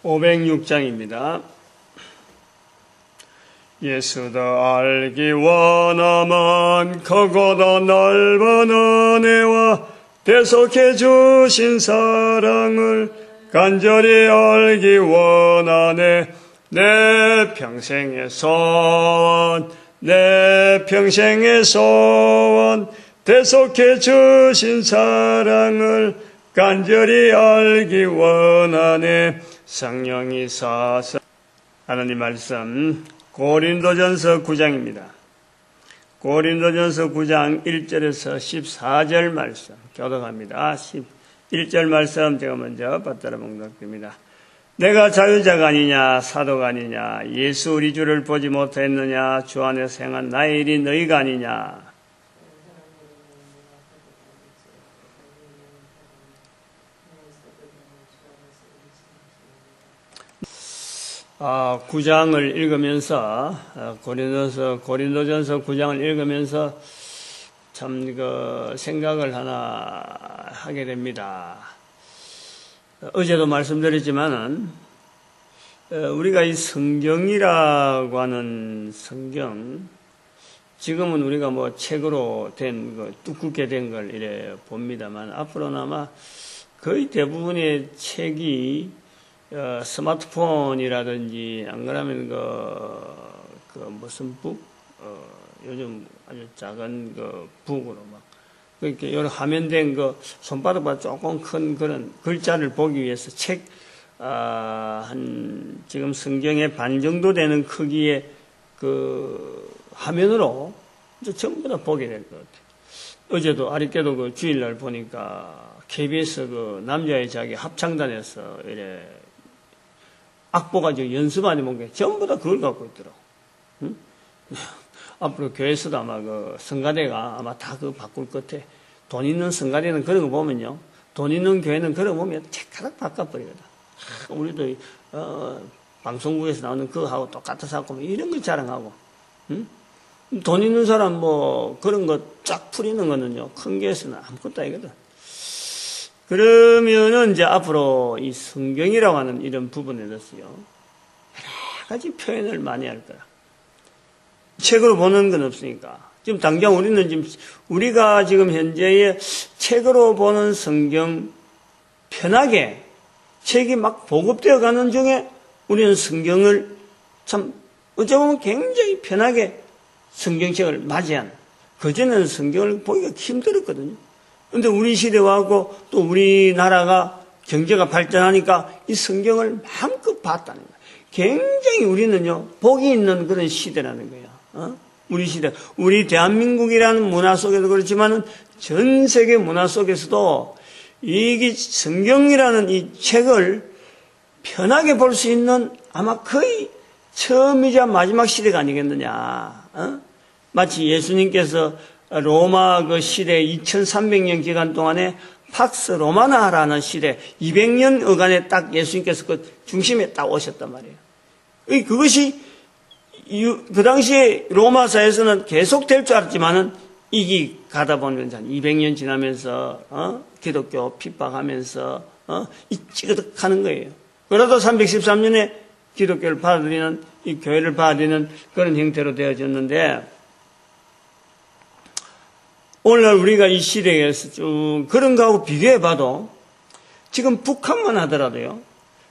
506장입니다. 예수도 알기 원하면 크고도 넓은 은혜와 대속해 주신 사랑을 간절히 알기 원하네. 내 평생의 소원, 내 평생의 소원, 대속해 주신 사랑을 간절히 알기 원하네. 성령이 사사. 하나님 말씀 고린도전서 9장입니다. 고린도전서 9장 1절에서 14절 말씀 교독합니다. 1절 말씀 제가 먼저 받들어 봉독합니다. 내가 자유자가 아니냐 사도가 아니냐 예수 우리 주를 보지 못했느냐 주 안에서 행한 나의 일이 너희가 아니냐. 구장을 읽으면서 고린도전서 9장을 읽으면서 참 생각을 하나 하게 됩니다. 어제도 말씀드렸지만은 우리가 이 성경이라고 하는 성경, 지금은 우리가 뭐 책으로 된 거, 두껍게 된 걸 이래 봅니다만 앞으로는 아마 거의 대부분의 책이 스마트폰이라든지 안 그러면 무슨 북, 요즘 아주 작은 북으로 막 이렇게 여러 화면된 손바닥보다 조금 큰 그런 글자를 보기 위해서 책 한 지금 성경의 반 정도 되는 크기의 화면으로 이제 전부 다 보게 될 것 같아요. 어제도 아쉽게도 주일날 보니까 KBS 남자의 자기 합창단에서 이래 악보 가지고 연습 안 해본 게 전부 다 그걸 갖고 있더라고. 응? 앞으로 교회에서도 아마 성가대가 아마 다 바꿀 것 같아. 돈 있는 성가대는 그런 거 보면요. 돈 있는 교회는 그런 거 보면 책가닥 바꿔버리거든. 우리도, 방송국에서 나오는 그거하고 똑같아서 하고 이런 거 자랑하고. 응? 돈 있는 사람 그런 거 쫙 풀이는 거는요. 큰 교회에서는 아무것도 아니거든. 그러면은 이제 앞으로 이 성경이라고 하는 이런 부분에 대해서요. 여러 가지 표현을 많이 할 거야. 책으로 보는 건 없으니까. 지금 당장 우리가 지금 현재의 책으로 보는 성경 편하게 책이 막 보급되어 가는 중에 우리는 성경을 참 어찌 보면 굉장히 편하게 성경책을 맞이한. 그전에는 성경을 보기가 힘들었거든요. 근데 우리 시대하고 또 우리나라가 경제가 발전하니까 이 성경을 마음껏 봤다는 거예요. 굉장히 우리는요, 복이 있는 그런 시대라는 거예요. 우리 시대, 우리 대한민국이라는 문화 속에도 그렇지만은 전 세계 문화 속에서도 이 성경이라는 이 책을 편하게 볼 수 있는 아마 거의 처음이자 마지막 시대가 아니겠느냐. 마치 예수님께서 로마 시대 2300년 기간 동안에 팍스 로마나라는 시대 200년 어간에 딱 예수님께서 중심에 딱 오셨단 말이에요. 그것이 그 당시에 로마사에서는 계속 될 줄 알았지만은 이게 가다 보면 한 200년 지나면서 기독교 핍박하면서 이 찌그덕하는 거예요. 그래도 313년에 기독교를 받아들이는 이 교회를 받아들이는 그런 형태로 되어졌는데 오늘날 우리가 이 시대에서 쭉 그런 거하고 비교해 봐도 지금 북한만 하더라도요.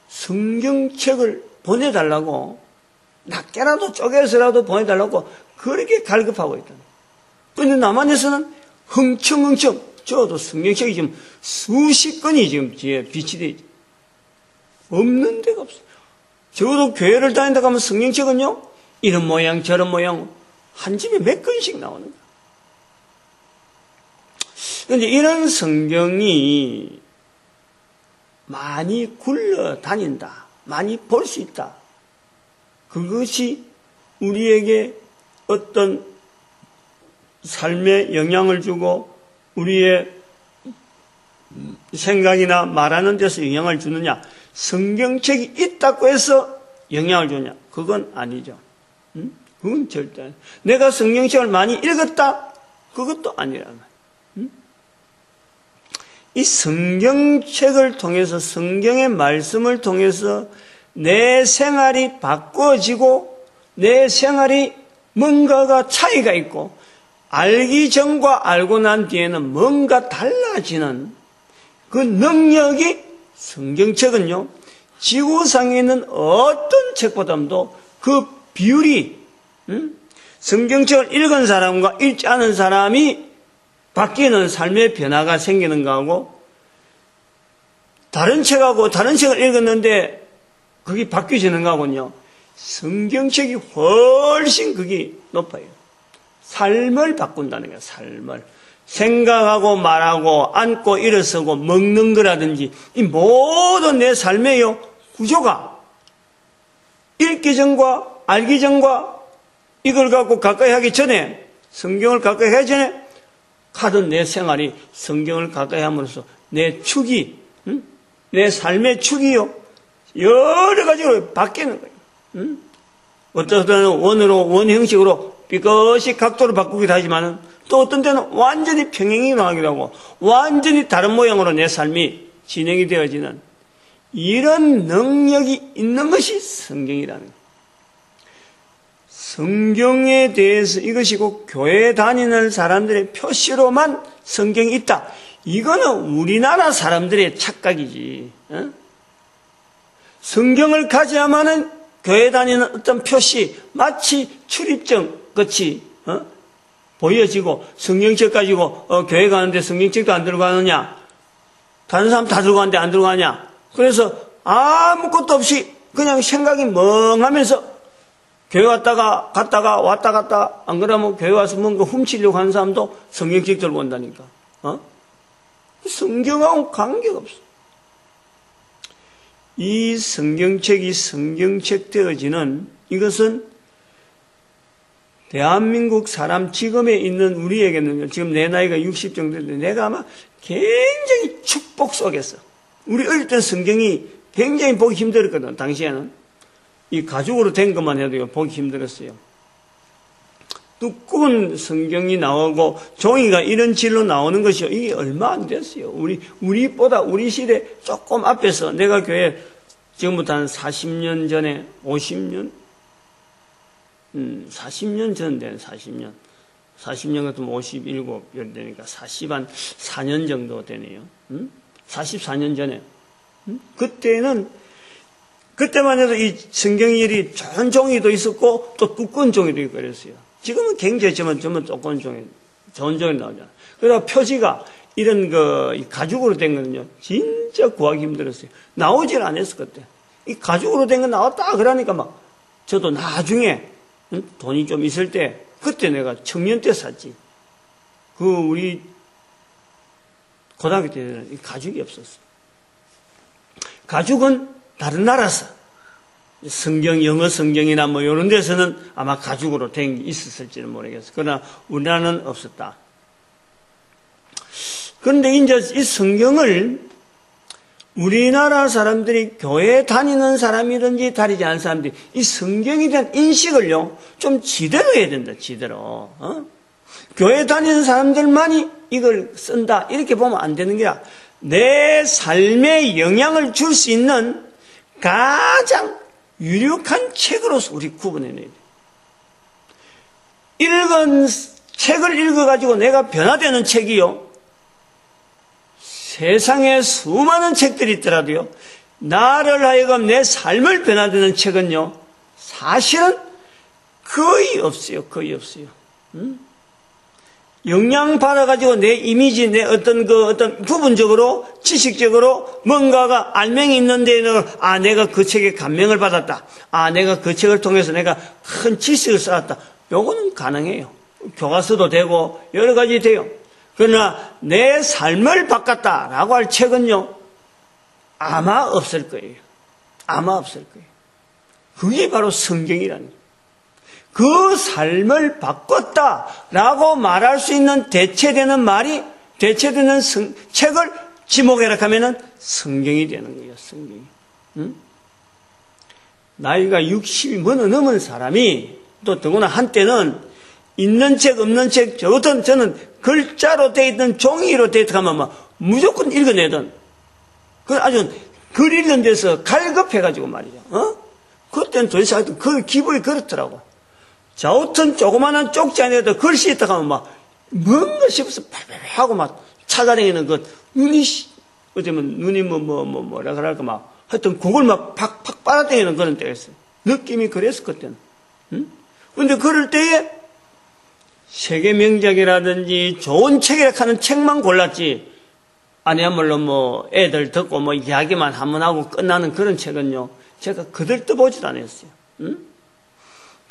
성경책을 보내달라고 낱개라도 쪼개서라도 보내달라고 그렇게 갈급하고 있다. 그런데 남한에서는 흥청흥청 저도 성경책이 지금 수십 건이 지금 뒤에 비치되어 있죠. 없는 데가 없어요. 적어도 교회를 다닌다고 하면 성경책은요. 이런 모양 저런 모양 한 집에 몇 건씩 나오는 거예요. 그런데 이런 성경이 많이 굴러다닌다. 많이 볼 수 있다. 그것이 우리에게 어떤 삶에 영향을 주고 우리의 생각이나 말하는 데서 영향을 주느냐. 성경책이 있다고 해서 영향을 주느냐. 그건 아니죠. 그건 절대 아니에요. 내가 성경책을 많이 읽었다. 그것도 아니라는 거예요. 이 성경책을 통해서 성경의 말씀을 통해서 내 생활이 바꿔지고 내 생활이 뭔가가 차이가 있고 알기 전과 알고 난 뒤에는 뭔가 달라지는 그 능력이 성경책은요, 지구상에 있는 어떤 책보다도 그 비율이, 성경책을 읽은 사람과 읽지 않은 사람이 바뀌는 삶의 변화가 생기는 거하고, 다른 책하고 다른 책을 읽었는데 그게 바뀌어지는 거하고는요, 성경책이 훨씬 그게 높아요. 삶을 바꾼다는 거예요, 삶을. 생각하고 말하고 앉고 일어서고 먹는 거라든지 이 모든 내 삶의 구조가 읽기 전과 알기 전과 이걸 갖고 가까이 하기 전에, 성경을 가까이 하기 전에 하던 내 생활이 성경을 가까이 함으로써 내 축이, 내 삶의 축이요, 여러 가지로 바뀌는 거예요. 어떤 때는 원 형식으로 삐끗이 각도를 바꾸기도 하지만은 또 어떤 때는 완전히 평행이 나기도 하고 완전히 다른 모양으로 내 삶이 진행이 되어지는 이런 능력이 있는 것이 성경이라는 거예요. 성경에 대해서 이것이 꼭 교회 다니는 사람들의 표시로만 성경이 있다. 이거는 우리나라 사람들의 착각이지. 성경을 가져야만은 교회 다니는 어떤 표시, 마치 출입증 같이 보여지고, 성경책 가지고 교회 가는데 성경책도 안 들고 가느냐? 다른 사람 다 들고 가는데 안 들고 가냐? 그래서 아무것도 없이 그냥 생각이 멍하면서 교회 갔다가 왔다 갔다, 안 그러면 교회 와서 뭔가 훔치려고 하는 사람도 성경책 들고 온다니까. 성경하고는 관계가 없어. 이 성경책이 성경책 되어지는 이것은 대한민국 사람, 지금에 있는 우리에게는, 지금 내 나이가 60 정도 되는데 내가 아마 굉장히 축복 속에서, 우리 어릴 때 성경이 굉장히 보기 힘들었거든. 당시에는 이 가죽으로 된 것만 해도 보기 힘들었어요. 두꺼운 성경이 나오고 종이가 이런 질로 나오는 것이 이게 얼마 안 됐어요. 우리보다 우리 시대 조금 앞에서, 내가 교회 지금부터 한 40년 전에, 50년? 40년 전 되는 40년. 40년 같으면 57년 되니까 4년 정도 되네요. 44년 전에. 그때만 해도 이 성경일이 좋은 종이도 있었고 또 두꺼운 종이도 있고 그랬어요. 지금은 굉장히 전문 두꺼운 종이, 좋은 종이 나오잖아요. 그러다 표지가 이런 가죽으로 된 거는요, 진짜 구하기 힘들었어요. 나오질 않았어, 그때. 이 가죽으로 된 거 나왔다 그러니까 저도 나중에 돈이 좀 있을 때, 그때 내가 청년 때 샀지. 우리 고등학교 때는 이 가죽이 없었어. 가죽은 다른 나라에서, 영어 성경이나 이런 데서는 아마 가죽으로 된 게 있었을지는 모르겠어. 그러나 우리나라는 없었다. 그런데 이제 이 성경을 우리나라 사람들이, 교회 다니는 사람이든지 다니지 않은 사람들이 이 성경에 대한 인식을요, 좀 지대로 해야 된다, 지대로. 교회 다니는 사람들만이 이걸 쓴다, 이렇게 보면 안 되는 게 아니라 내 삶에 영향을 줄 수 있는 가장 유력한 책으로서 우리 구분해내야 돼. 읽은 책을 읽어가지고 내가 변화되는 책이요, 세상에 수많은 책들이 있더라도요, 나를 하여금 내 삶을 변화되는 책은요, 사실은 거의 없어요. 거의 없어요. 영향 받아가지고 내 이미지, 내 어떤 부분적으로, 지식적으로 뭔가가 알맹이 있는데, 내가 그 책에 감명을 받았다. 내가 그 책을 통해서 내가 큰 지식을 쌓았다. 요거는 가능해요. 교과서도 되고, 여러 가지 돼요. 그러나 내 삶을 바꿨다라고 할 책은요, 아마 없을 거예요. 아마 없을 거예요. 그게 바로 성경이라는 거예요. 그 삶을 바꿨다라고 말할 수 있는 대체되는 책을 지목해라 하면은 성경이 되는 거예요, 성경이. 나이가 60이 넘은 사람이, 또 더구나 한때는 있는 책, 없는 책, 저는 글자로 돼 있던 종이로 돼 있던 하면 무조건 읽어내던, 그 아주 글 읽는 데서 갈급해가지고 말이죠. 그때는 도대체 그 기분이 그렇더라고. 좌우턴 조그마한 쪽지 안에도 글씨 있다가 하면 막 뭔가 싶어서 팔팔 하고 막 찾아다니는 것, 어쩌면 눈이 뭐라 그럴까 막 하여튼 그걸 막 팍팍 빨아다니는 그런 때가 있어요. 느낌이 그랬어, 그때는. 근데 그럴 때에 세계 명작이라든지 좋은 책이라 하는 책만 골랐지, 아니야말로 뭐 애들 듣고 뭐 이야기만 한번 하고 끝나는 그런 책은요, 제가 그들도 보지도 않았어요.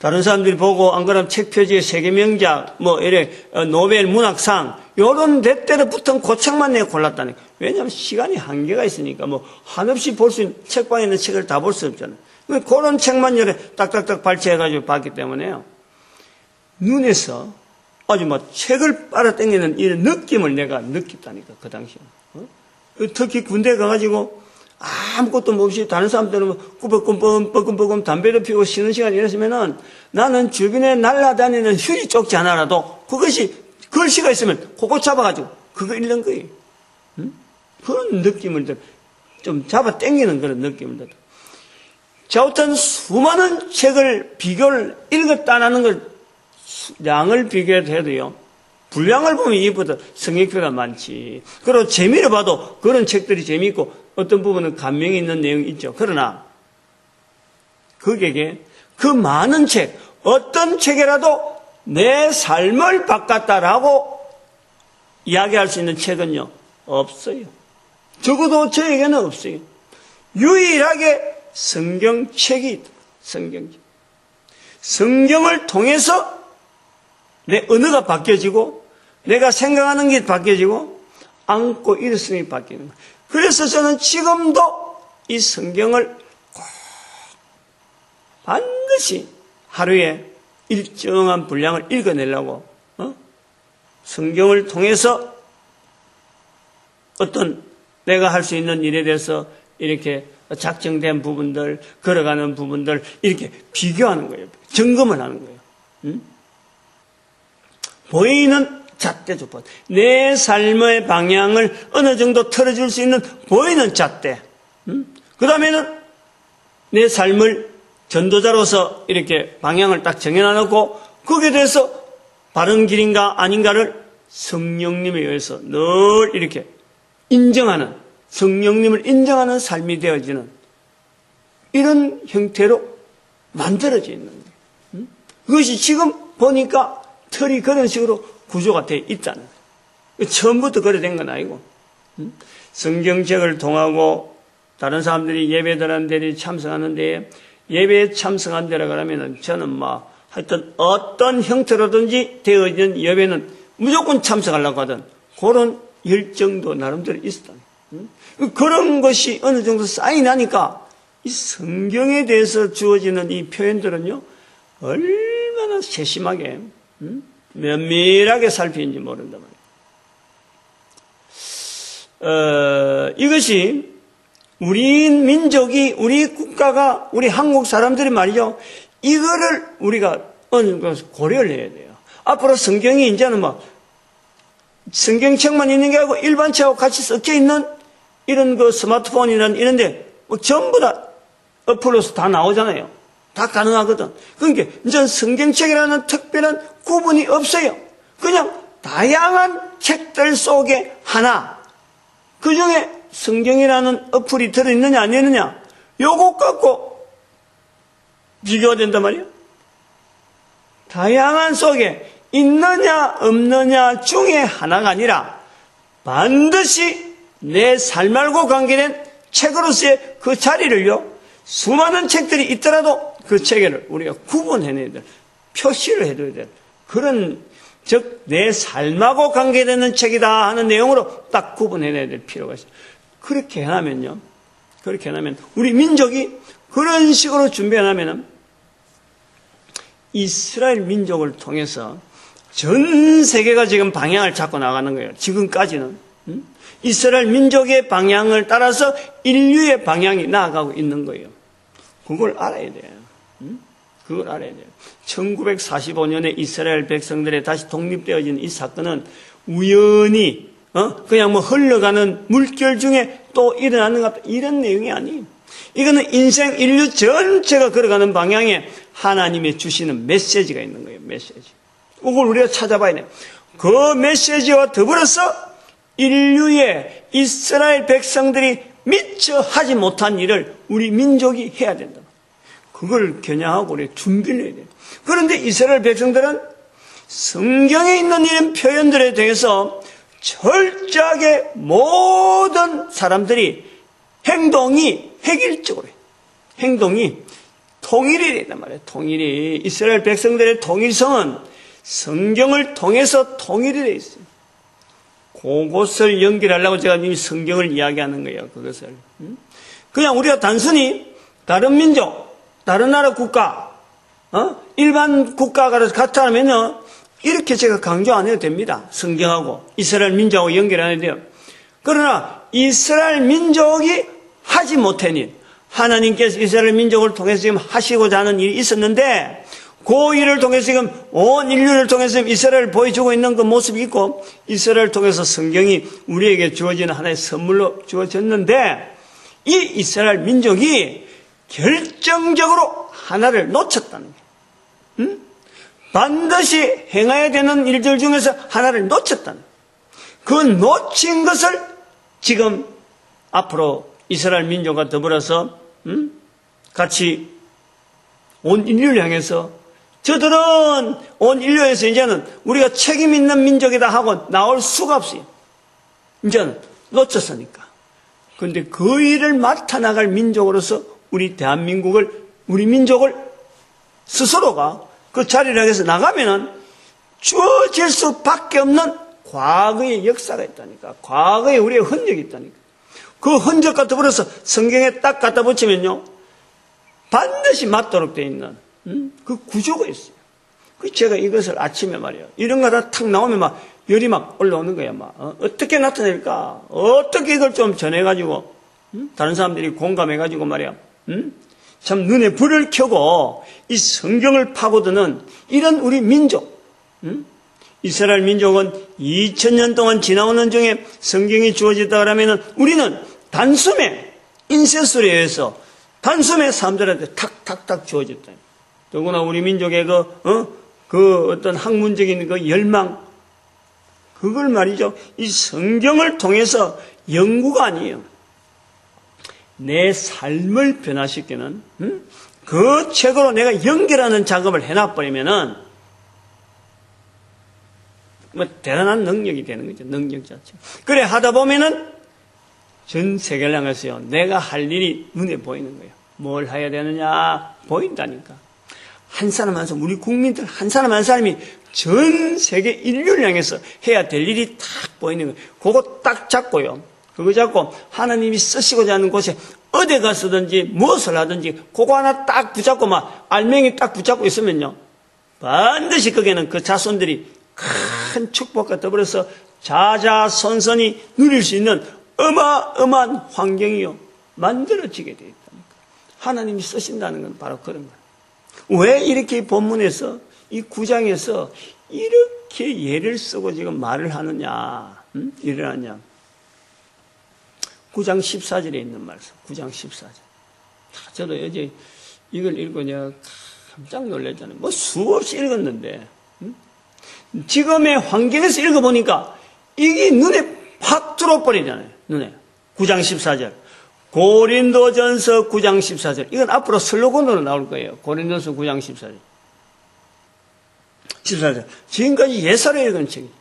다른 사람들이 보고 안 그러면 책 표지에 세계 명작, 뭐 이래 노벨 문학상 요런 데때로 붙은 그 책만 내가 골랐다니까. 왜냐하면 시간이 한계가 있으니까 뭐 한없이 볼 수 있는 책방에 있는 책을 다 볼 수 없잖아요. 그런 책만 이래 딱딱딱 발췌해가지고 봤기 때문에요. 눈에서 아주 막 책을 빨아당기는 이런 느낌을 내가 느꼈다니까, 그 당시에. 특히 군대 가가지고 아무것도 없이 다른 사람들은 뻐끔뻐끔 담배를 피우고 쉬는 시간이 이랬으면은 나는 주변에 날아다니는 휴지 쪽지 하나라도 그것이 글씨가 있으면 그거 잡아가지고 그거 읽는 거예요. 그런 느낌을 좀 잡아 당기는 그런 느낌을 들어. 자우탄 수많은 책을 비교를 읽었다는 걸 양을 비교해도요, 분량을 보면 이보다 성경표가 많지. 그리고 재미를 봐도 그런 책들이 재미있고 어떤 부분은 감명이 있는 내용이 있죠. 그러나 그에게 그 많은 책, 어떤 책이라도 내 삶을 바꿨다라고 이야기할 수 있는 책은요, 없어요. 적어도 저에게는 없어요. 유일하게 성경책이 있다. 성경책. 성경을 통해서 내 언어가 바뀌어지고 내가 생각하는 게 바뀌어지고 안고 일성이 바뀌는 거예요. 그래서 저는 지금도 이 성경을 꼭 반드시 하루에 일정한 분량을 읽어내려고 성경을 통해서 어떤 내가 할 수 있는 일에 대해서 이렇게 작정된 부분들, 걸어가는 부분들 이렇게 비교하는 거예요. 점검을 하는 거예요. 보이는 잣대죠. 내 삶의 방향을 어느 정도 틀어줄 수 있는 보이는 잣대. 그 다음에는 내 삶을 전도자로서 이렇게 방향을 딱 정해놔놓고 거기에 대해서 바른 길인가 아닌가를 성령님에 의해서 늘 이렇게 인정하는, 성령님을 인정하는 삶이 되어지는 이런 형태로 만들어져 있는 거예요. 그것이 지금 보니까 틀이 그런 식으로 구조가 되어 있다는 거예요. 처음부터 그래 된 건 아니고, 성경책을 통하고 다른 사람들이 예배드리는 데를 참석하는데 예배에 참석한 데라 그러면은 저는 막 하여튼 어떤 형태로든지 되어진 예배는 무조건 참석하려고 하던 그런 열정도 나름대로 있었다. 그런 것이 어느 정도 쌓이 나니까 이 성경에 대해서 주어지는 이 표현들은요, 얼마나 세심하게, 면밀하게 살피는지 모른단 말이에요. 이것이 우리 민족이, 우리 국가가, 우리 한국 사람들이 말이죠, 이거를 우리가 어느 정도 고려를 해야 돼요. 앞으로 성경이 이제는 뭐 성경책만 있는 게 아니고 일반 책하고 같이 섞여 있는 이런 그 스마트폰이나 이런데 뭐 전부 다 어플로서 다 나오잖아요. 다 가능하거든. 그러니까 이제 성경책이라는 특별한 구분이 없어요. 그냥 다양한 책들 속에 하나, 그 중에 성경이라는 어플이 들어있느냐 안 있느냐, 요것 갖고 비교가 된단 말이에요. 다양한 속에 있느냐 없느냐 중에 하나가 아니라 반드시 내 삶하고 관계된 책으로서의 그 자리를요, 수많은 책들이 있더라도 그 책을 우리가 구분해내야 돼, 표시를 해둬야 돼. 그런, 즉 내 삶하고 관계되는 책이다 하는 내용으로 딱 구분해내야 될 필요가 있어요. 그렇게 해나면요, 그렇게 해나면 우리 민족이 그런 식으로 준비해나면은 이스라엘 민족을 통해서 전 세계가 지금 방향을 잡고 나가는 거예요. 지금까지는 이스라엘 민족의 방향을 따라서 인류의 방향이 나아가고 있는 거예요. 그걸 알아야 돼요. 그걸 알아야 돼요. 1945년에 이스라엘 백성들의 다시 독립되어진 이 사건은 우연히 그냥 뭐 흘러가는 물결 중에 또 일어나는 것 같다. 이런 내용이 아니에요. 이거는 인생 인류 전체가 걸어가는 방향에 하나님이 주시는 메시지가 있는 거예요. 메시지. 그걸 우리가 찾아봐야 돼요. 그 메시지와 더불어서 인류의 이스라엘 백성들이 미처 하지 못한 일을 우리 민족이 해야 된다. 그걸 겨냥하고 우리 준비를 해야 돼요. 그런데 이스라엘 백성들은 성경에 있는 이런 표현들에 대해서 철저하게 모든 사람들이 행동이 획일적으로 해요. 행동이 통일이 된단 말이에요. 통일이. 이스라엘 백성들의 통일성은 성경을 통해서 통일이 되어 있어요. 그것을 연결하려고 제가 이미 성경을 이야기하는 거예요. 그것을. 그냥 우리가 단순히 다른 민족, 다른 나라 국가, 일반 국가가 같아 하면요, 이렇게 제가 강조 안 해도 됩니다. 성경하고 이스라엘 민족하고 연결 안 해도 돼요. 그러나 이스라엘 민족이 하지 못한 일, 하나님께서 이스라엘 민족을 통해서 지금 하시고자 하는 일이 있었는데, 그 일을 통해서 지금 온 인류를 통해서 이스라엘을 보여주고 있는 그 모습이 있고, 이스라엘을 통해서 성경이 우리에게 주어지는 하나의 선물로 주어졌는데, 이 이스라엘 민족이 결정적으로 하나를 놓쳤다는 거예요. 반드시 행해야 되는 일들 중에서 하나를 놓쳤다는 거예요. 그 놓친 것을 지금 앞으로 이스라엘 민족과 더불어서 같이 온 인류를 향해서 저들은 온 인류에서 이제는 우리가 책임 있는 민족이다 하고 나올 수가 없어요. 이제는 놓쳤으니까. 그런데 그 일을 맡아 나갈 민족으로서 우리 대한민국을, 우리 민족을 스스로가 그 자리를 향해서 나가면은 주어질 수밖에 없는 과거의 역사가 있다니까. 과거에 우리의 흔적이 있다니까. 그 흔적과 더불어서 성경에 딱 갖다 붙이면요, 반드시 맞도록 되어 있는 그 구조가 있어요. 그 제가 이것을 아침에 말이에요, 이런 거 다 탁 나오면 막 열이 막 올라오는 거야. 막 어떻게 나타낼까? 어떻게 이걸 좀 전해가지고 다른 사람들이 공감해가지고 말이야, 참 눈에 불을 켜고 이 성경을 파고드는 이런 우리 민족, 이스라엘 민족은 2000년 동안 지나오는 중에 성경이 주어지다 그러면은 우리는 단숨에 인쇄술에 의해서 단숨에 사람들한테 탁탁탁 주어졌다. 더구나 우리 민족의 그 어떤 학문적인 그 열망, 그걸 말이죠, 이 성경을 통해서 연구가 아니에요. 내 삶을 변화시키는 그 책으로 내가 연결하는 작업을 해놔버리면은 뭐 대단한 능력이 되는 거죠. 능력 자체. 그래 하다 보면은 전 세계를 향해서요, 내가 할 일이 눈에 보이는 거예요. 뭘 해야 되느냐 보인다니까. 한 사람 한 사람, 우리 국민들 한 사람 한 사람이 전 세계 인류를 향해서 해야 될 일이 딱 보이는 거예요. 그거 딱 잡고요, 그거 잡고 하나님이 쓰시고자 하는 곳에 어디 가서든지 무엇을 하든지 그거 하나 딱 붙잡고 막 알맹이 딱 붙잡고 있으면요, 반드시 거기에는 그 자손들이 큰 축복과 더불어서 자자손손이 누릴 수 있는 어마어마한 환경이요 만들어지게 되어 있다니까. 하나님이 쓰신다는 건 바로 그런 거예요. 왜 이렇게 본문에서 이 9장에서 이렇게 예를 쓰고 지금 말을 하느냐, 일어나냐. 9장 14절에 있는 말씀. 9장 14절. 저도 어제 이걸 읽고 내가 깜짝 놀랐잖아요. 뭐 수없이 읽었는데 지금의 환경에서 읽어보니까 이게 눈에 확 들어버리잖아요. 눈에. 9장 14절. 고린도전서 9장 14절. 이건 앞으로 슬로건으로 나올 거예요. 고린도전서 9장 14절. 14절. 지금까지 예사로 읽은 책이에요.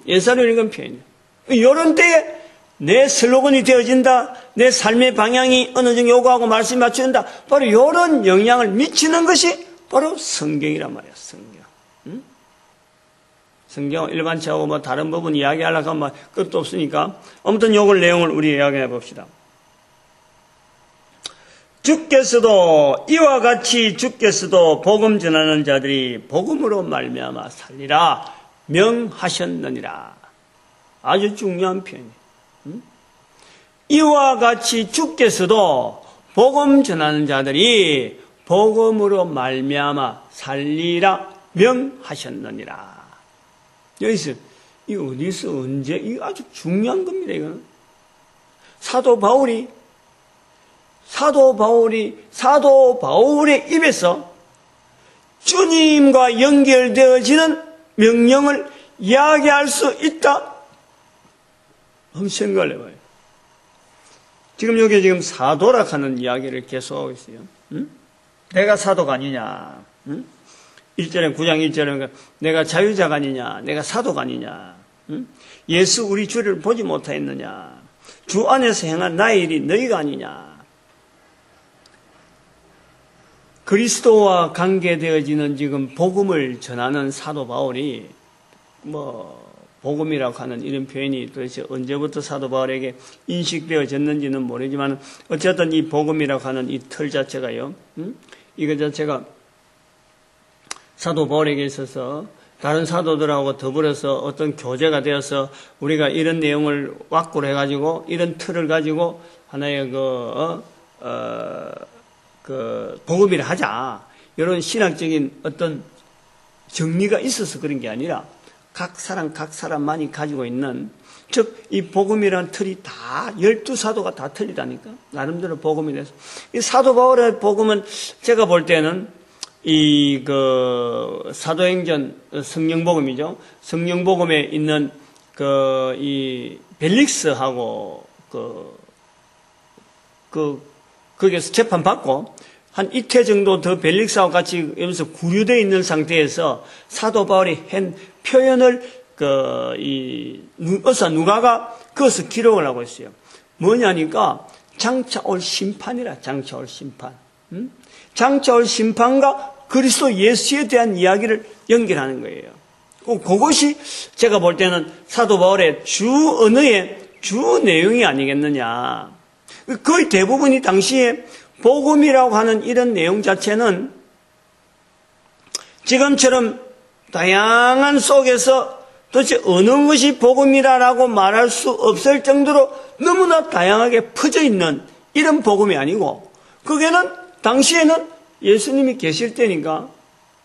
예사로 읽은 표현이에요. 이런 때에 내 슬로건이 되어진다, 내 삶의 방향이 어느 정도 요구하고 말씀이 맞춰진다, 바로 이런 영향을 미치는 것이 바로 성경이란 말이에요. 성경. 성경 일반체하고 뭐 다른 부분 이야기하려고 하면 끝도 없으니까 아무튼 요걸 내용을 우리 이야기해 봅시다. 주께서도 이와 같이 주께서도 복음 전하는 자들이 복음으로 말미암아 살리라 명하셨느니라. 아주 중요한 표현이에요. 이와 같이 주께서도 복음 전하는 자들이 복음으로 말미암아 살리라 명하셨느니라. 여기서 이 어디서 언제, 이거 아주 중요한 겁니다, 이거는. 사도 바울의 입에서 주님과 연결되어지는 명령을 이야기할 수 있다? 한번 생각을 해봐요. 지금 여기 사도락하는 이야기를 계속하고 있어요. 응? 내가 사도가 아니냐? 응? 1절에 9장 1절에 내가 자유자가 아니냐? 내가 사도가 아니냐? 응? 예수 우리 주를 보지 못하였느냐? 주 안에서 행한 나의 일이 너희가 아니냐? 그리스도와 관계되어지는 지금 복음을 전하는 사도 바울이 복음이라고 하는 이런 표현이 도대체 언제부터 사도 바울에게 인식되어졌는지는 모르지만 어쨌든 이 복음이라고 하는 이 틀 자체가요. 이거 자체가 사도 바울에게 있어서 다른 사도들하고 더불어서 어떤 교제가 되어서 우리가 이런 내용을 확보를 해가지고 이런 틀을 가지고 하나의 복음이라 하자. 이런 신학적인 어떤 정리가 있어서 그런 게 아니라 각 사람만이 가지고 있는, 즉, 이 복음이라는 틀이 다, 12사도가 다 틀리다니까? 나름대로 복음이 돼서. 이 사도 바울의 복음은 제가 볼 때는 사도행전 성령복음이죠. 성령복음에 있는 이 벨릭스하고 거기에서 재판받고 한 이태 정도 더 벨릭스하고 같이 여기서 구류되어 있는 상태에서 사도 바울이 한 표현을 의사 누가가 그것을 기록을 하고 있어요. 뭐냐니까 장차 올 심판이라. 장차 올 심판. 장차 올 심판과 그리스도 예수에 대한 이야기를 연결하는 거예요. 그것이 제가 볼 때는 사도 바울의 주 언어의 주 내용이 아니겠느냐. 거의 대부분이 당시에 복음이라고 하는 이런 내용 자체는 지금처럼 다양한 속에서 도대체 어느 것이 복음이라고 말할 수 없을 정도로 너무나 다양하게 퍼져 있는 이런 복음이 아니고, 그게는 당시에는 예수님이 계실 때니까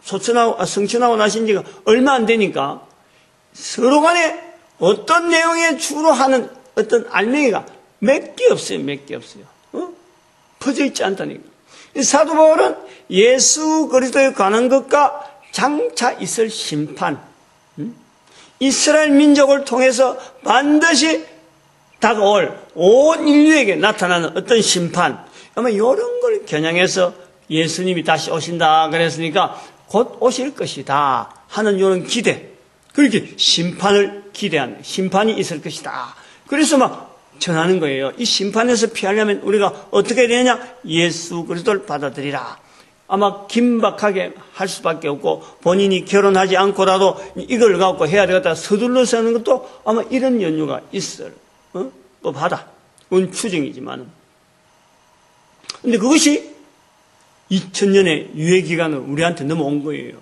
성천하고 나신 지가 얼마 안 되니까 서로 간에 어떤 내용에 주로 하는 어떤 알맹이가 몇 개 없어요. 퍼져 있지 않다니까. 사도 바울은 예수 그리스도에 관한 것과 장차 있을 심판, 이스라엘 민족을 통해서 반드시 다가올 온 인류에게 나타나는 어떤 심판, 아마 이런 걸 겨냥해서 예수님이 다시 오신다 그랬으니까 곧 오실 것이다 하는 이런 기대, 그렇게 심판을 기대하는, 심판이 있을 것이다. 그래서 막 전하는 거예요. 이 심판에서 피하려면 우리가 어떻게 해야 되느냐? 예수 그리스도를 받아들이라. 아마 긴박하게 할 수밖에 없고, 본인이 결혼하지 않고라도 이걸 갖고 해야 되겠다 서둘러서 하는 것도 아마 이런 연유가 있을 법하다. 그건 추정이지만. 근데 그것이 2000년의 유예기간을 우리한테 넘어온 거예요.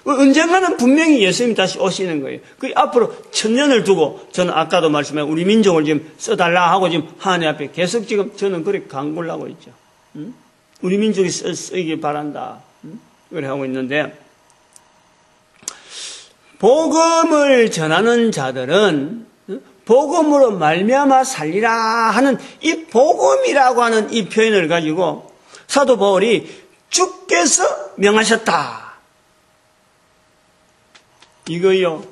언젠가는 분명히 예수님이 다시 오시는 거예요. 그 앞으로 1000년을 두고 저는 아까도 말씀한 우리 민족을 지금 써달라 하고 지금 하나님 앞에 계속 지금 저는 그렇게 간구를 하고 있죠. 우리 민족이 쓰이길 바란다. 그래 하고 있는데, 복음을 전하는 자들은 복음으로 말미암아 살리라 하는 이 복음이라고 하는 이 표현을 가지고 사도 바울이 주께서 명하셨다. 이거요,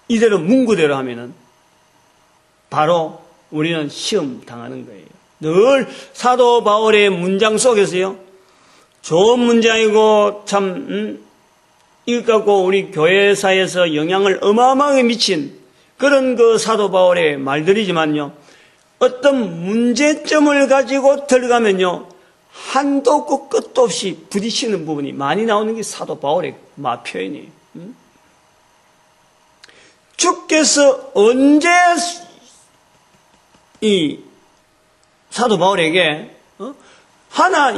이대로 문구대로 하면은 바로 우리는 시험 당하는 거예요. 늘 사도 바울의 문장 속에서요, 좋은 문장이고 참 이것 갖고 우리 교회사에서 영향을 어마어마하게 미친 그런 그 사도 바울의 말들이지만요, 어떤 문제점을 가지고 들어가면요, 한도 없고 끝도 없이 부딪히는 부분이 많이 나오는 게 사도 바울의 표현이에요. 주께서 언제 이 사도 바울에게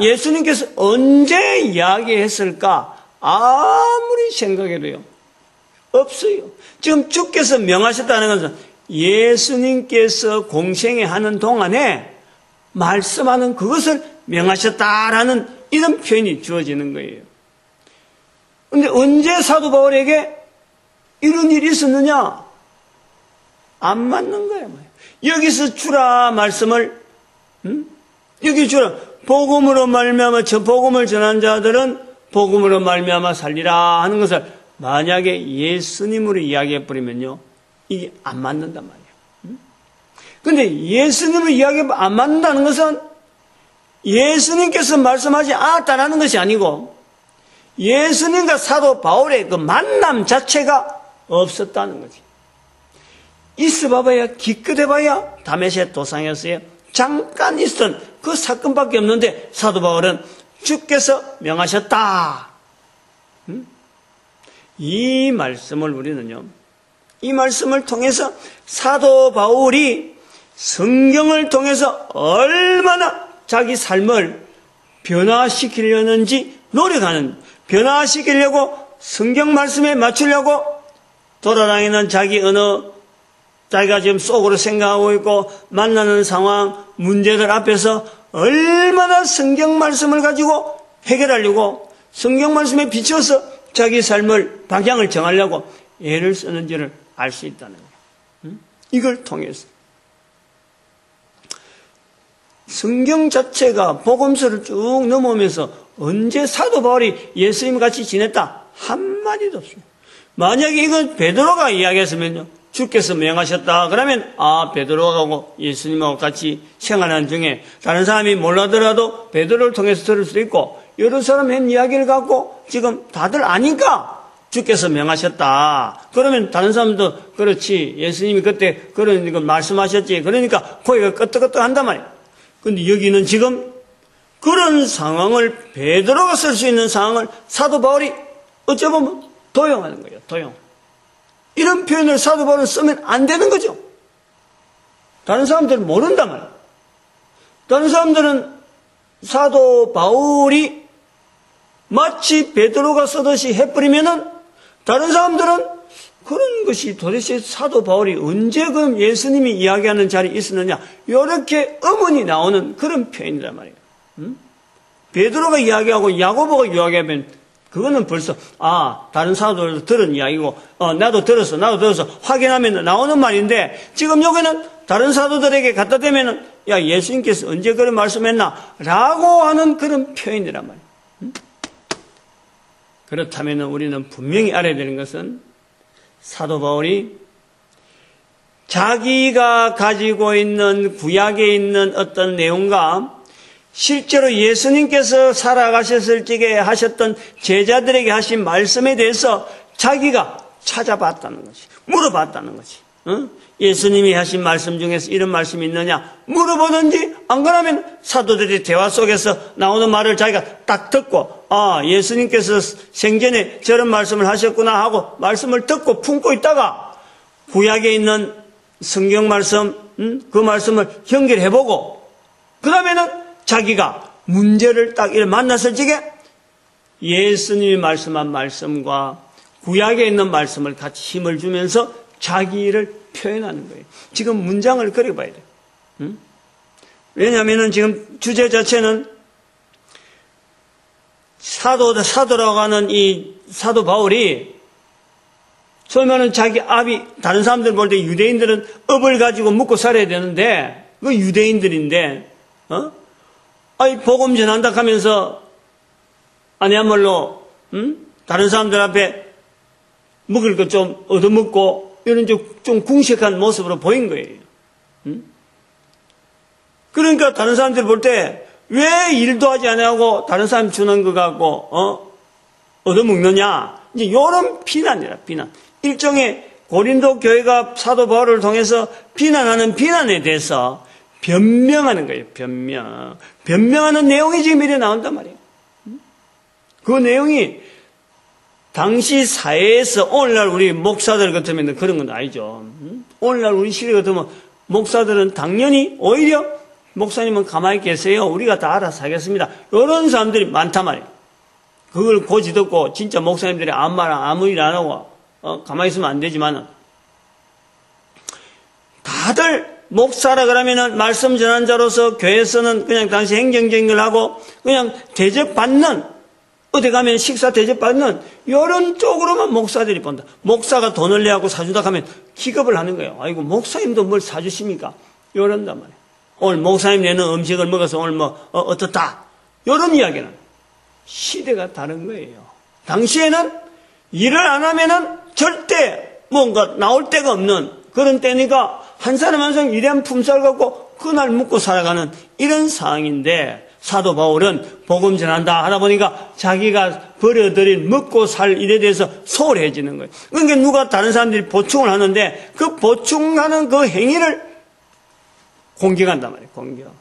예수님께서 언제 이야기했을까? 아무리 생각해도요, 없어요. 지금 주께서 명하셨다는 것은 예수님께서 공생애 하는 동안에 말씀하는 그것을 명하셨다라는 이런 표현이 주어지는 거예요. 그런데 언제 사도 바울에게 이런 일이 있었느냐? 안 맞는 거야. 여기서 주라 말씀을, 여기 주라. 복음으로 말미암아 저 복음을 전한 자들은 복음으로 말미암아 살리라 하는 것을 만약에 예수님으로 이야기해 버리면요, 이게 안 맞는단 말이에요. 근데 예수님으로 이야기해 안 맞는다는 것은 예수님께서 말씀하지 않았다는 것이 아니고 예수님과 사도 바울의 그 만남 자체가 없었다는 거지. 있어봐야 기껏해봐야 다메섹 도상에서의 잠깐 있었던 그 사건밖에 없는데 사도 바울은 주께서 명하셨다. 이 말씀을 우리는요, 이 말씀을 통해서 사도 바울이 성경을 통해서 얼마나 자기 삶을 변화시키려는지 노력하는, 변화시키려고 성경 말씀에 맞추려고 돌아다니는 자기 언어, 자기가 지금 속으로 생각하고 있고 만나는 상황, 문제들 앞에서 얼마나 성경 말씀을 가지고 해결하려고 성경 말씀에 비춰서 자기 삶을 방향을 정하려고 애를 쓰는지를 알 수 있다는 거예요. 이걸 통해서 성경 자체가 복음서를 쭉 넘어오면서 언제 사도 바울이 예수님 같이 지냈다 한마디도 없습니다. 만약에 이건 베드로가 이야기했으면요, 주께서 명하셨다 그러면 베드로하고 예수님하고 같이 생활하는 중에 다른 사람이 몰라더라도 베드로를 통해서 들을 수도 있고 여러 사람 한 이야기를 갖고 지금 다들 아니까 주께서 명하셨다 그러면 다른 사람도 그렇지, 예수님이 그때 그런 거 말씀하셨지, 그러니까 고개가 끄떡끄떡 한단 말이에요. 근데 여기는 지금 그런 상황을, 베드로가 쓸 수 있는 상황을 사도 바울이 어쩌면 도용하는 거예요. 도용. 이런 표현을 사도 바울은 쓰면 안 되는 거죠. 다른 사람들은 모른단 말이에요. 다른 사람들은 사도 바울이 마치 베드로가 쓰듯이 해버리면은 다른 사람들은 그런 것이 도대체 사도 바울이 언제 그 예수님이 이야기하는 자리에 있었느냐, 이렇게 의문이 나오는 그런 표현이란 말이에요. 베드로가 이야기하고 야고보가 이야기하면 그거는 벌써 다른 사도들도 들은 이야기고 나도 들었어 확인하면 나오는 말인데, 지금 여기는 다른 사도들에게 갖다 대면은 야, 예수님께서 언제 그런 말씀했나 라고 하는 그런 표현이란 말이에요. 그렇다면 우리는 분명히 알아야 되는 것은 사도 바울이 자기가 가지고 있는 구약에 있는 어떤 내용과 실제로 예수님께서 살아가셨을 적에 하셨던 제자들에게 하신 말씀에 대해서 자기가 찾아봤다는 것이, 물어봤다는 것이. 예수님이 하신 말씀 중에서 이런 말씀이 있느냐 물어보든지, 안 그러면 사도들이 대화 속에서 나오는 말을 자기가 딱 듣고 예수님께서 생전에 저런 말씀을 하셨구나 하고 말씀을 듣고 품고 있다가 구약에 있는 성경 말씀, 그 말씀을 연결해보고 그러면은 자기가 문제를 딱 만났을 적에 예수님이 말씀한 말씀과 구약에 있는 말씀을 같이 힘을 주면서 자기 일을 표현하는 거예요. 지금 문장을 그려봐야 돼요. 왜냐하면 지금 주제 자체는 사도라고 하는 이 사도 바울이 소위 말하는 자기 압이, 다른 사람들 볼 때 유대인들은 업을 가지고 먹고 살아야 되는데 그 유대인들인데 복음 전한다 하면서 아니야말로 다른 사람들 앞에 먹을 것 좀 얻어먹고 이런 좀 궁색한 모습으로 보인 거예요. 그러니까 다른 사람들 볼 때 왜 일도 하지 않냐고 다른 사람 주는 거 갖고 얻어먹느냐, 이제 이런 비난이라, 비난. 일종의 고린도 교회가 사도 바울을 통해서 비난하는 비난에 대해서 변명하는 거예요. 변명하는 내용이 지금 이래 나온단 말이에요. 그 내용이 당시 사회에서 오늘날 우리 목사들 같으면 그런 건 아니죠. 오늘날 우리 시대 같으면 목사들은 당연히 오히려 목사님은 가만히 계세요, 우리가 다 알아서 하겠습니다, 이런 사람들이 많단 말이에요. 그걸 고지 듣고 진짜 목사님들이 아무 일 안 하고 가만히 있으면 안 되지만, 다들 목사라 그러면은 말씀 전환자로서 교회에서는 그냥 당시 행정적인 걸 하고 그냥 대접받는 어디 가면 식사 대접받는 이런 쪽으로만 목사들이 본다. 목사가 돈을 내고 사주다 하면 기겁을 하는 거예요. 아이고 목사님도 뭘 사주십니까? 이런단 말이에요. 오늘 목사님 내는 음식을 먹어서 오늘 어떻다. 이런 이야기는 시대가 다른 거예요. 당시에는 일을 안 하면은 절대 뭔가 나올 데가 없는 그런 때니까 한 사람 한 사람 일한 품살 갖고 그날 먹고 살아가는 이런 상황인데 사도 바울은 복음 전한다 하다 보니까 자기가 버려들인 먹고 살 일에 대해서 소홀해지는 거예요. 그러니까 누가 다른 사람들이 보충을 하는데 그 보충하는 그 행위를 공격한단 말이에요. 공격.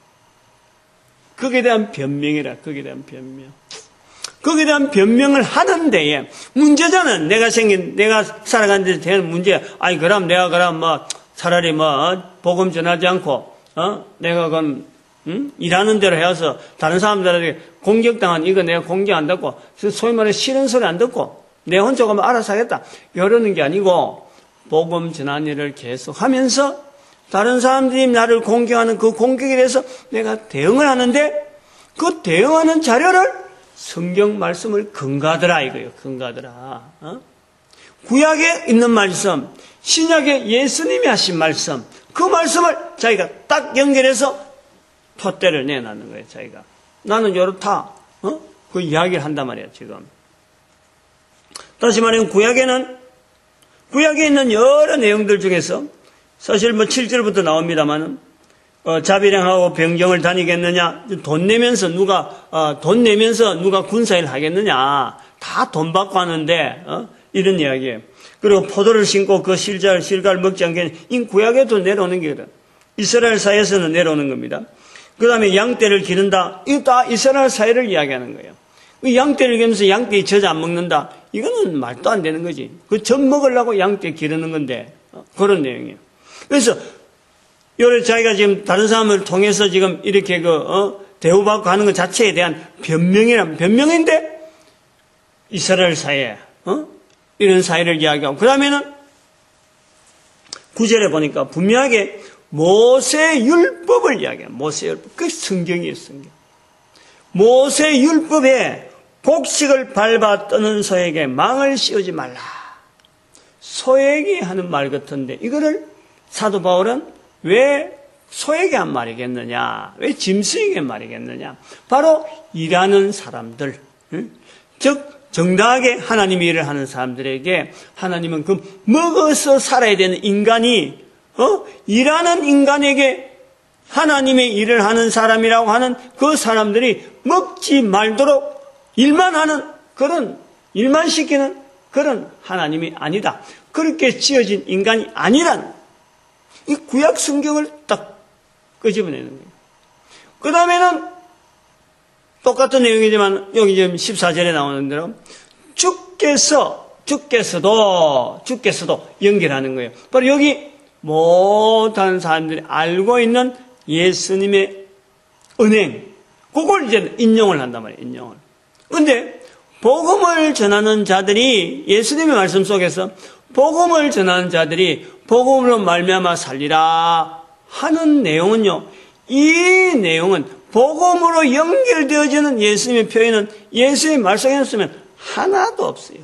거기에 대한 변명이라. 거기에 대한 변명. 거기에 대한 변명을 하는 데에 문제자는 내가 살아가는 데 대한 문제. 아니 그럼 내가 차라리 복음 전하지 않고 내가 그럼 일하는 대로 해서 다른 사람들에게 공격당한 이거 내가 공격 안 듣고 소위 말해 싫은 소리 안 듣고 내 혼자 가면 알아서 하겠다 이러는 게 아니고 복음 전하는 일을 계속하면서 다른 사람들이 나를 공격하는 그 공격에 대해서 내가 대응을 하는데 그 대응하는 자료를 성경 말씀을 근거하더라 이거예요. 근거하더라. 구약에 있는 말씀, 신약에 예수님이 하신 말씀, 그 말씀을 자기가 딱 연결해서 푯대를 내놨는 거예요. 자기가 나는 이렇다. 그 이야기를 한단 말이에요. 지금 다시 말하면 구약에 있는 여러 내용들 중에서 사실 7절부터 나옵니다만 자비량하고 병정을 다니겠느냐, 돈 내면서 누가 군사일 하겠느냐, 다 돈 받고 하는데 이런 이야기예요. 그리고 포도를 심고 그 실갈 먹지 않겠느냐, 이 구약에도 내려오는 게거든. 이스라엘 사이에서는 내려오는 겁니다. 그 다음에 양떼를 기른다, 이거 다 이스라엘 사이를 이야기하는 거예요. 양떼를 기르면서 양떼 젖 안 먹는다, 이거는 말도 안 되는 거지. 그 젖 먹으려고 양떼 기르는 건데 그런 내용이에요. 그래서 요래 자기가 지금 다른 사람을 통해서 지금 이렇게 대우받고 하는 것 자체에 대한 변명인데 이스라엘 사이에 이런 사이를 이야기하고 그 다음에는 9절에 보니까 분명하게 모세 율법을 이야기해요. 모세 율법. 그 성경이에요. 성경. 모세 율법에 곡식을 밟아 떠는 소에게 망을 씌우지 말라. 소에게 하는 말 같은데 이거를 사도 바울은 왜 소에게 한 말이겠느냐? 왜 짐승에게 한 말이겠느냐? 바로 일하는 사람들, 즉 정당하게 하나님의 일을 하는 사람들에게 하나님은 그 먹어서 살아야 되는 인간이 일하는 인간에게 하나님의 일을 하는 사람이라고 하는 그 사람들이 먹지 말도록 일만 하는 그런 일만 시키는 그런 하나님이 아니다. 그렇게 지어진 인간이 아니란 이 구약 성경을 딱 끄집어내는 거예요. 그 다음에는 똑같은 내용이지만 여기 지금 14절에 나오는 대로 주께서도 연결하는 거예요. 바로 여기 모든 사람들이 알고 있는 예수님의 은행, 그걸 이제 인용을 한단 말이에요. 인용을. 그런데 복음을 전하는 자들이 예수님의 말씀 속에서 복음을 전하는 자들이 복음으로 말미암아 살리라 하는 내용은요. 이 내용은 복음으로 연결되어지는 예수님의 표현은 예수님의 말씀에 쓰면 하나도 없어요.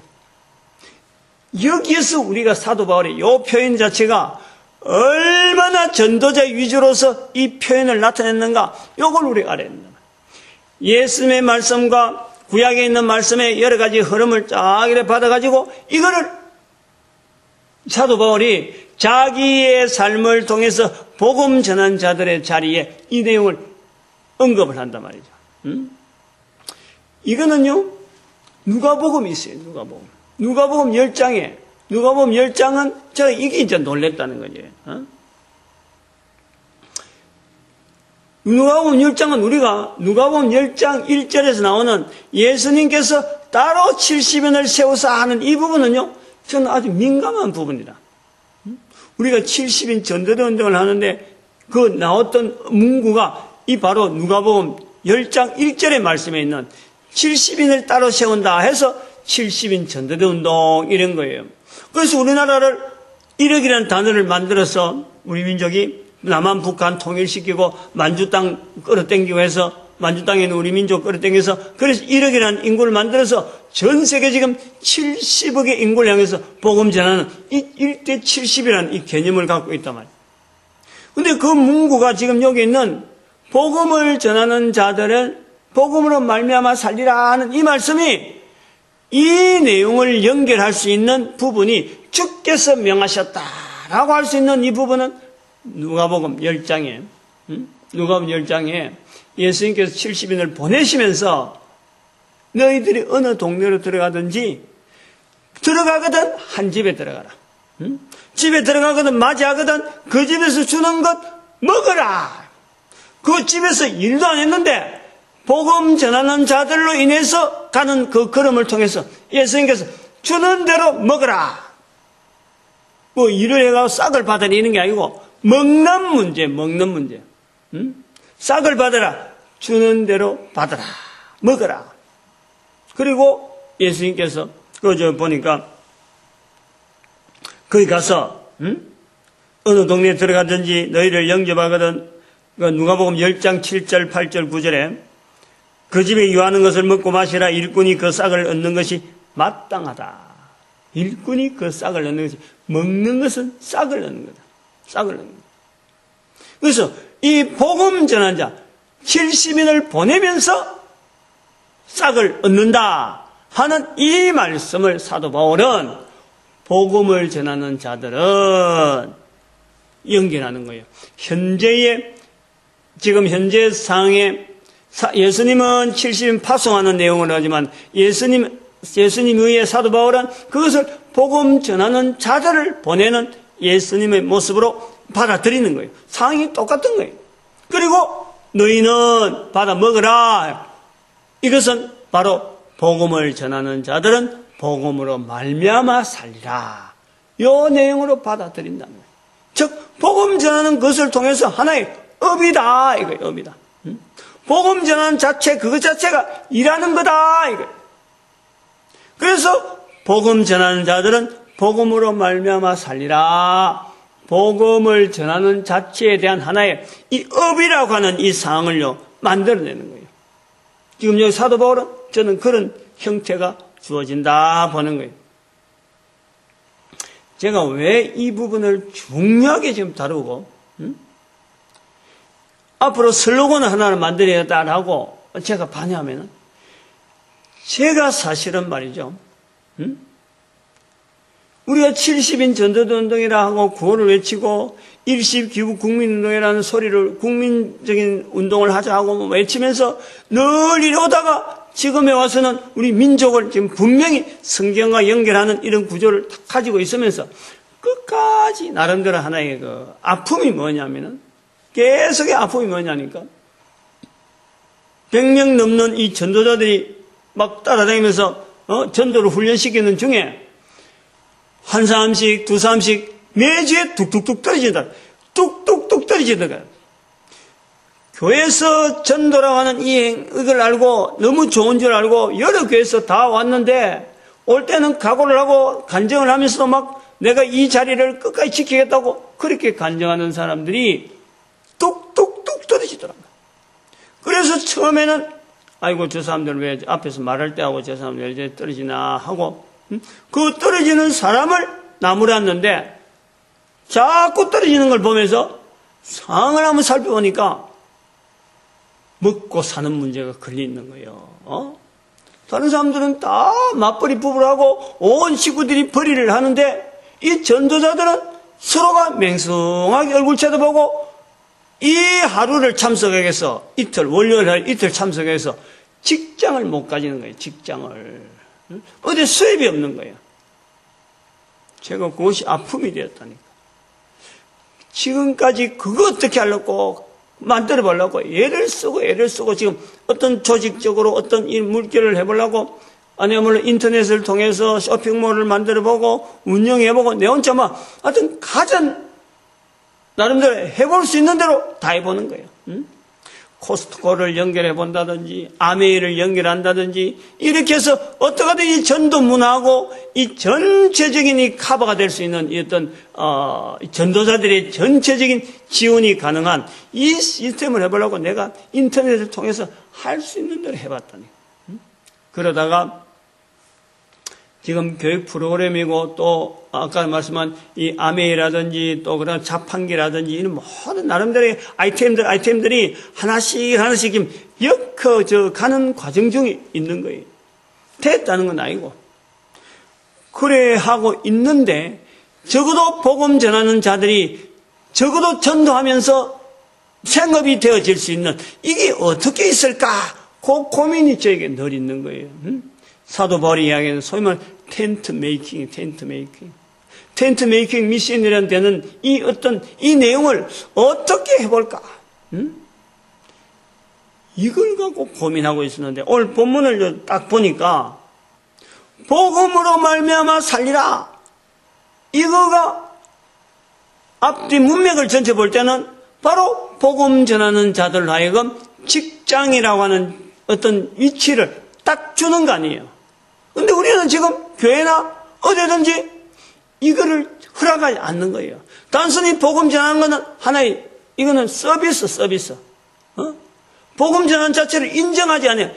여기에서 우리가 사도 바울의 이 표현 자체가 얼마나 전도자 위주로서 이 표현을 나타냈는가 이걸 우리가 알아야 된다. 예수님의 말씀과 구약에 있는 말씀의 여러 가지 흐름을 쫙 이렇게 받아가지고 이거를 사도 바울이 자기의 삶을 통해서 복음 전한 자들의 자리에 이 내용을 언급을 한단 말이죠. 이거는요, 누가복음이 있어요. 누가복음 10장에, 누가복음 10장은 이게 이제 놀랬다는 거죠. 누가복음 10장은 우리가 누가복음 10장 1절에서 나오는 예수님께서 따로 70인을 세우사 하는 이 부분은요, 저는 아주 민감한 부분이다. 우리가 70인 전도대 운동을 하는데 그 나왔던 문구가 이 바로 누가복음 10장 1절의 말씀에 있는 70인을 따로 세운다 해서 70인 전도대 운동 이런 거예요. 그래서 우리나라를 1억이라는 단어를 만들어서 우리 민족이 남한 북한 통일시키고 만주 땅 끌어당기고 해서 만주 땅에 있는 우리 민족 끌어당겨서 그래서 1억이라는 인구를 만들어서 전 세계 지금 70억의 인구를 향해서 복음 전하는 이 1대 70이라는 이 개념을 갖고 있단 말이에요. 근데 그 문구가 지금 여기 있는 복음을 전하는 자들을 복음으로 말미암아 살리라 하는 이 말씀이 이 내용을 연결할 수 있는 부분이 주께서 명하셨다라고 할 수 있는 이 부분은 누가복음 10장에 누가복음 10장에 예수님께서 70인을 보내시면서 너희들이 어느 동네로 들어가든지 들어가거든 한 집에 들어가라. 집에 들어가거든 맞이하거든 그 집에서 주는 것 먹어라. 그 집에서 일도 안 했는데 복음 전하는 자들로 인해서 가는 그 걸음을 통해서 예수님께서 주는 대로 먹어라. 뭐 일을 해가지고 싹을 받아내는 게 아니고 먹는 문제. 싹을 받아라. 주는 대로 받아라. 먹어라. 그리고 예수님께서 그저 보니까 거기 가서 어느 동네에 들어가든지 너희를 영접하거든 누가복음 10장 7절 8절 9절에 그 집에 유하는 것을 먹고 마시라. 일꾼이 그 싹을 얻는 것이 마땅하다. 일꾼이 그 싹을 얻는 것이 먹는 것은 싹을 얻는 거다. 싹을 얻는 거다. 그래서 이 복음 전한 자 70인을 보내면서 싹을 얻는다 하는 이 말씀을 사도 바울은 복음을 전하는 자들은 연결하는 거예요. 지금 현재 상황에 예수님은 70인 파송하는 내용을 하지만 예수님 의해 사도 바울은 그것을 복음 전하는 자들을 보내는 예수님의 모습으로 받아들이는 거예요. 상황이 똑같은 거예요. 그리고 너희는 받아 먹으라. 이것은 바로 복음을 전하는 자들은 복음으로 말미암아 살리라. 이 내용으로 받아들인다는 거예요. 즉 복음 전하는 것을 통해서 하나의 업이다 이거예요. 업이다. 복음 전하는 자체 그것 자체가 일하는 거다 이거예요. 그래서 복음 전하는 자들은 복음으로 말미암아 살리라. 복음을 전하는 자체에 대한 하나의 이 업이라고 하는 이 상황을요 만들어내는 거예요. 지금 여기 사도 바울은 저는 그런 형태가 주어진다 보는 거예요. 제가 왜 이 부분을 중요하게 지금 다루고 앞으로 슬로건을 하나를 만들어야겠다라고 제가 반야하면은 제가 사실은 말이죠. 우리가 70인 전도도 운동이라 하고 구호를 외치고 일시기구 국민운동이라는 소리를 국민적인 운동을 하자 하고 외치면서 늘 이러다가 지금에 와서는 우리 민족을 지금 분명히 성경과 연결하는 이런 구조를 딱 가지고 있으면서 끝까지 나름대로 하나의 그 아픔이 뭐냐면은 계속의 아픔이 뭐냐니까 100명 넘는 이 전도자들이 막 따라다니면서 전도를 훈련시키는 중에 한 사람씩 두 사람씩 매주에 뚝뚝뚝 떨어진다. 뚝뚝뚝 떨어지다가 교회에서 전도라고 하는 이걸 알고 너무 좋은 줄 알고 여러 교회에서 다 왔는데 올 때는 각오를 하고 간증을 하면서도 막 내가 이 자리를 끝까지 지키겠다고 그렇게 간증하는 사람들이 뚝뚝뚝 떨어지더라고요. 그래서 처음에는 아이고 저 사람들 왜 앞에서 말할 때 하고 저 사람들 왜 이제 떨어지나 하고 그 떨어지는 사람을 나무랐는데 자꾸 떨어지는 걸 보면서 상황을 한번 살펴보니까 먹고 사는 문제가 걸려있는 거예요. 다른 사람들은 다 맞벌이 부부를 하고 온 식구들이 벌이를 하는데 이 전도자들은 서로가 맹성하게 얼굴 쳐다보고 이 하루를 참석해서 이틀 월요일 이틀 참석해서 직장을 못 가지는 거예요. 직장을 어디 수입이 없는 거예요. 제가 그것이 아픔이 되었다니까. 지금까지 그거 어떻게 하려고 만들어 보려고 애를 쓰고 지금 어떤 조직적으로 어떤 이 물결을 해보려고 아니면 물론 인터넷을 통해서 쇼핑몰을 만들어 보고 운영해 보고 내 혼자 막 하여튼 가장 나름대로 해볼 수 있는 대로 다 해보는 거예요. 코스트코를 연결해 본다든지 아메이를 연결한다든지 이렇게 해서 어떻게든 이 전도 문화하고 이 전체적인 이 커버가 될 수 있는 이 어떤 전도자들의 전체적인 지원이 가능한 이 시스템을 해보려고 내가 인터넷을 통해서 할 수 있는 대로 해봤다니. 그러다가 지금 교육 프로그램이고 또 아까 말씀한 이 아메이라든지 또 그런 자판기라든지 이런 모든 나름대로의 아이템들이 하나씩 지금 엮어져 가는 과정 중에 있는 거예요. 됐다는 건 아니고. 그래 하고 있는데 적어도 복음 전하는 자들이 적어도 전도하면서 생업이 되어질 수 있는 이게 어떻게 있을까? 그 고민이 저에게 늘 있는 거예요. 사도 바울이 이야기하는 소위 말하는 텐트 메이킹 미션이라는 데는 이 내용을 어떻게 해볼까? 이걸 갖고 고민하고 있었는데 오늘 본문을 딱 보니까 복음으로 말미암아 살리라. 이거가 앞뒤 문맥을 전체 볼 때는 바로 복음 전하는 자들 하여금 직장이라고 하는 어떤 위치를 딱 주는 거 아니에요. 근데 우리는 지금 교회나 어디든지 이거를 허락하지 않는 거예요. 단순히 복음 전하는 거는 하나의, 이거는 서비스. 복음 전하는 자체를 인정하지 않아요.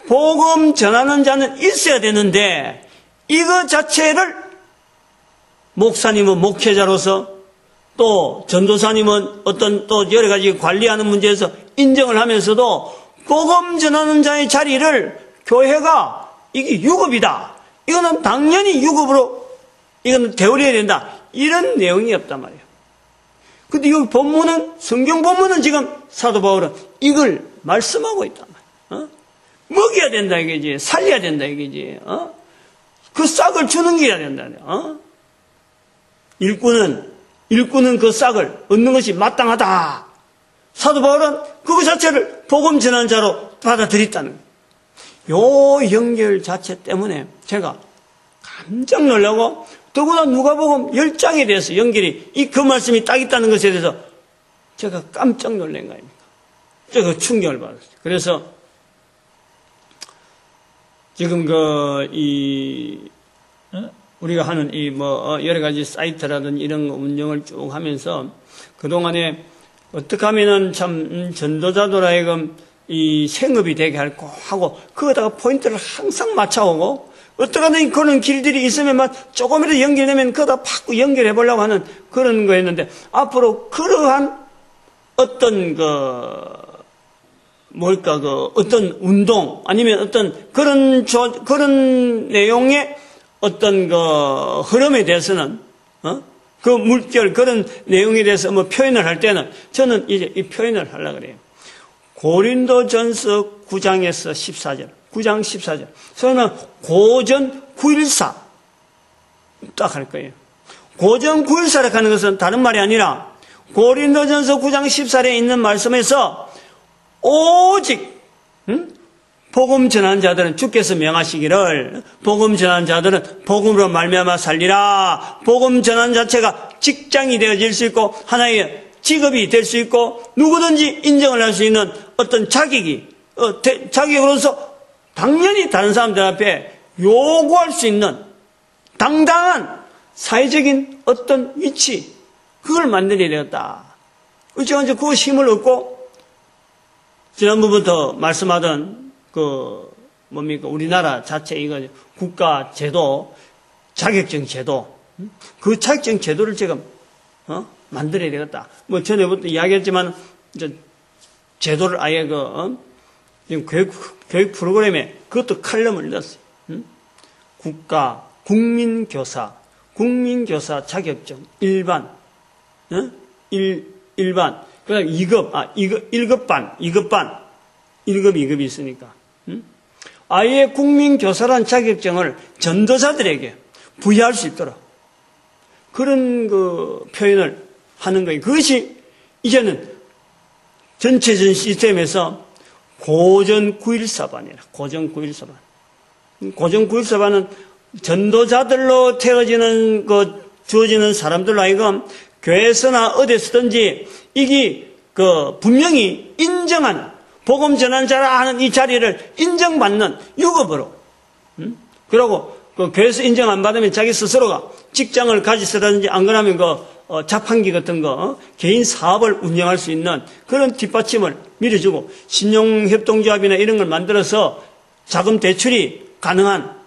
복음 전하는 자는 있어야 되는데, 이거 자체를 목사님은 목회자로서 또 전도사님은 어떤 또 여러 가지 관리하는 문제에서 인정을 하면서도 복음 전하는 자의 자리를 교회가 이게 유급이다. 이거는 당연히 유급으로 이거는 되어야 된다. 이런 내용이 없단 말이에요. 근데 이 본문은 성경 본문은 지금 사도 바울은 이걸 말씀하고 있단 말이에요. 먹여야 된다 이거지. 살려야 된다 이거지. 그 싹을 주는 게 해야 된다. 일꾼은 그 싹을 얻는 것이 마땅하다. 사도 바울은 그것 자체를 복음 전하는 자로 받아들였다는 거예요. 요 연결 자체 때문에 제가 깜짝 놀라고 더구나 누가복음 10장에 대해서 연결이 그 말씀이 딱 있다는 것에 대해서 제가 깜짝 놀란 거 아닙니까? 제가 충격을 받았어요. 그래서 지금 우리가 하는 여러 가지 사이트라든지 이런 운영을 쭉 하면서 그동안에 어떻게 하면은 참 전도자들 하여금 이 생업이 되게 하고 그거다가 포인트를 항상 맞춰오고 어떻게든 그런 길들이 있으면 조금이라도 연결되면 그거다 팍 연결해 보려고 하는 그런 거였는데 앞으로 그러한 어떤 어떤 운동 아니면 어떤 그런 내용의 어떤 흐름에 대해서는 그 물결 그런 내용에 대해서 표현을 할 때는 저는 이제 이 표현을 하려고 그래요. 고린도전서 9장에서 14절, 9장 14절. 저는 고전 914 딱 할 거예요. 고전 914라고 하는 것은 다른 말이 아니라 고린도전서 9장 14절에 있는 말씀에서 오직 복음 전하는 자들은 주께서 명하시기를 복음 전하는 자들은 복음으로 말미암아 살리라. 복음 전하는 자체가 직장이 되어질 수 있고 하나의 직업이 될 수 있고 누구든지 인정을 할 수 있는 어떤 자격으로서 당연히 다른 사람들 앞에 요구할 수 있는 당당한 사회적인 어떤 위치 그걸 만들어야 되었다. 제가 이제 그 힘을 얻고 지난번부터 말씀하던 우리나라 자체 이거 국가 제도 자격증 제도 그 자격증 제도를 지금 만들어야 되겠다. 전에부터 이야기했지만, 제도를 아예 지금 교육 프로그램에 그것도 칼럼을 넣었어요. 국민교사 자격증, 일반, 일반, 그 다음에 1급반, 2급이 있으니까. 아예 국민교사란 자격증을 전도자들에게 부여할 수 있도록. 그런 표현을 하는 거예요. 그것이 이제는 전체적인 시스템에서 고전 914반이라. 고전 914반. 고전 914반은 전도자들로 주어지는 사람들로 하여금 교회에서나 어디서든지 이게 분명히 인정하는, 복음 전환자라 하는 이 자리를 인정받는 유급으로, 그러고 교회에서 인정 안 받으면 자기 스스로가 직장을 가지서라든지 안 그러면 자판기 같은 개인 사업을 운영할 수 있는 그런 뒷받침을 밀어주고, 신용협동조합이나 이런 걸 만들어서 자금 대출이 가능한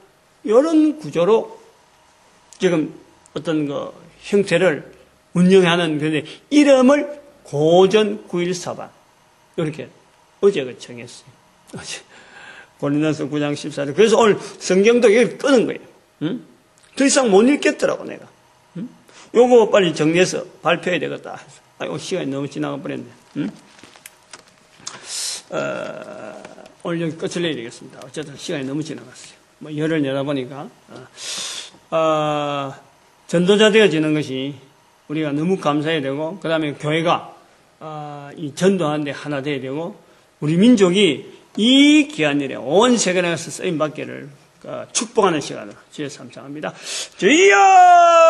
이런 구조로 지금 어떤 형태를 운영하는, 그런데 이름을 고전 9.1사반 이렇게 어제 정했어요. 어제 고린도서 9장 14절. 그래서 오늘 성경도 여기 끄는 거예요. 응? 더 이상 못 읽겠더라고 내가. 응? 요거 빨리 정리해서 발표해야 되겠다. 아이고, 시간이 너무 지나가 버렸네. 응? 오늘 여기 끝을 내야 되겠습니다. 어쨌든 시간이 너무 지나갔어요. 열을 내다 보니까 전도자 되어지는 것이 우리가 너무 감사해야 되고, 그 다음에 교회가 이 전도하는데 하나 되어야 되고, 우리 민족이 이 귀한 일에 온 세계에 가서 쓰임받기를 축복하는 시간으로 주여 삼창합니다. 주여!